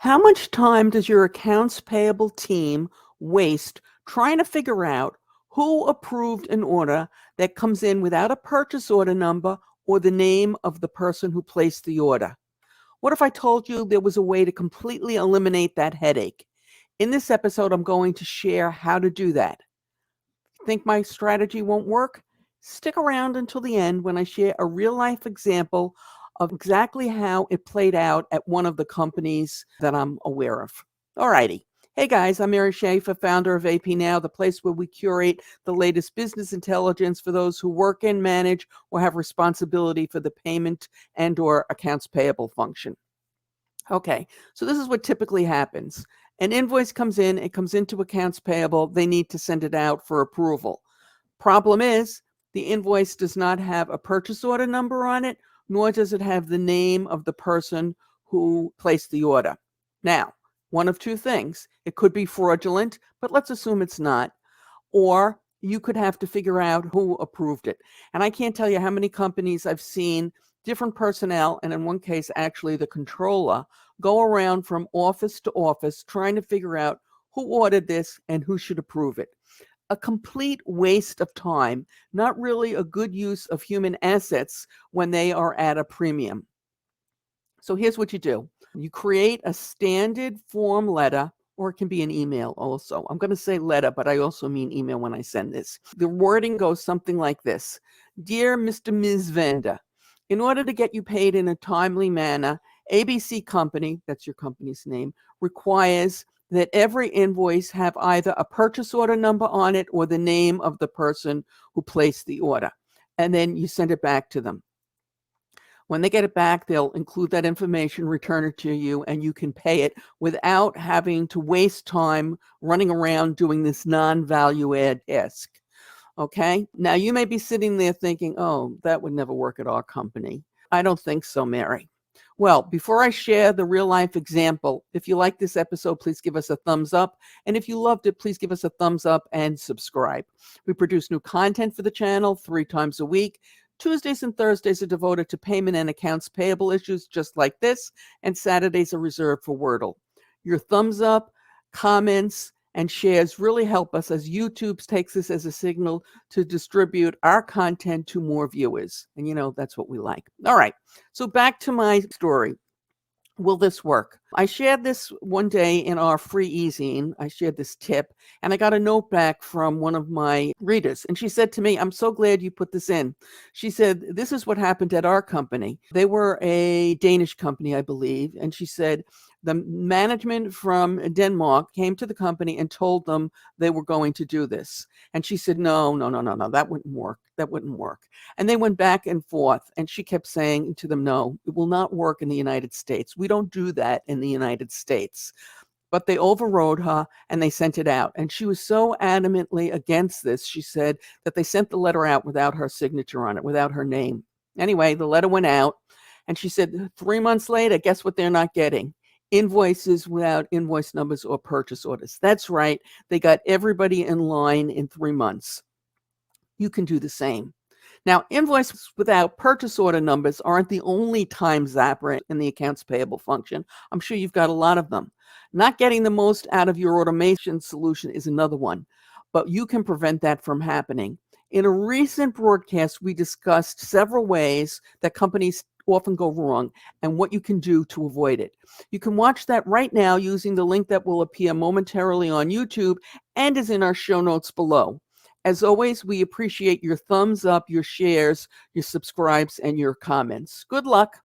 How much time does your accounts payable team waste trying to figure out who approved an order that comes in without a purchase order number or the name of the person who placed the order? What if I told you there was a way to completely eliminate that headache? In this episode, I'm going to share how to do that. Think my strategy won't work? Stick around until the end when I share a real life example of exactly how it played out at one of the companies that I'm aware of. All righty. Hey guys, I'm Mary Schaefer, founder of AP Now, the place where we curate the latest business intelligence for those who work in, manage, or have responsibility for the payment and or accounts payable function. Okay, so this is what typically happens. An invoice comes in, it comes into accounts payable, they need to send it out for approval. Problem is, the invoice does not have a purchase order number on it, nor does it have the name of the person who placed the order. Now, one of two things. It could be fraudulent, but let's assume it's not. Or you could have to figure out who approved it. And I can't tell you how many companies I've seen different personnel, and in one case, actually the controller, go around from office to office trying to figure out who ordered this and who should approve it. A complete waste of time, not really a good use of human assets when they are at a premium. So here's what you do. You create a standard form letter, or it can be an email also. I'm going to say letter, but I also mean email when I send this. The wording goes something like this. Dear Mr. Ms. Vanda, in order to get you paid in a timely manner, ABC Company, that's your company's name, requires that every invoice have either a purchase order number on it or the name of the person who placed the order. And then you send it back to them. When they get it back, they'll include that information, return it to you, and you can pay it without having to waste time running around doing this non-value add task. Okay? Now, you may be sitting there thinking, oh, that would never work at our company. I don't think so, Mary. Well, before I share the real life example, if you like this episode, please give us a thumbs up. And if you loved it, please give us a thumbs up and subscribe. We produce new content for the channel 3 times a week. Tuesdays and Thursdays are devoted to payment and accounts payable issues just like this, and Saturdays are reserved for Wordle. Your thumbs up, comments, and shares really help us as YouTube takes this as a signal to distribute our content to more viewers. And that's what we like. All right, so back to my story. Will this work? I shared this one day in our free e-zine. I shared this tip, and I got a note back from one of my readers. And she said to me, I'm so glad you put this in. She said, this is what happened at our company. They were a Danish company, I believe. And she said, the management from Denmark came to the company and told them they were going to do this. And she said, no, that wouldn't work. That wouldn't work. And they went back and forth. And she kept saying to them, no, it will not work in the United States. We don't do that in the United States. But they overrode her and they sent it out. And she was so adamantly against this, she said, that they sent the letter out without her signature on it, without her name. Anyway, the letter went out. And she said, 3 months later, guess what they're not getting? Invoices without invoice numbers or purchase orders. That's right. They got everybody in line in 3 months. You can do the same. Now, invoices without purchase order numbers aren't the only time zapper in the accounts payable function. I'm sure you've got a lot of them. Not getting the most out of your automation solution is another one, but you can prevent that from happening. In a recent broadcast, we discussed several ways that companies often go wrong and what you can do to avoid it. You can watch that right now using the link that will appear momentarily on YouTube and is in our show notes below. As always, we appreciate your thumbs up, your shares, your subscribes, and your comments. Good luck.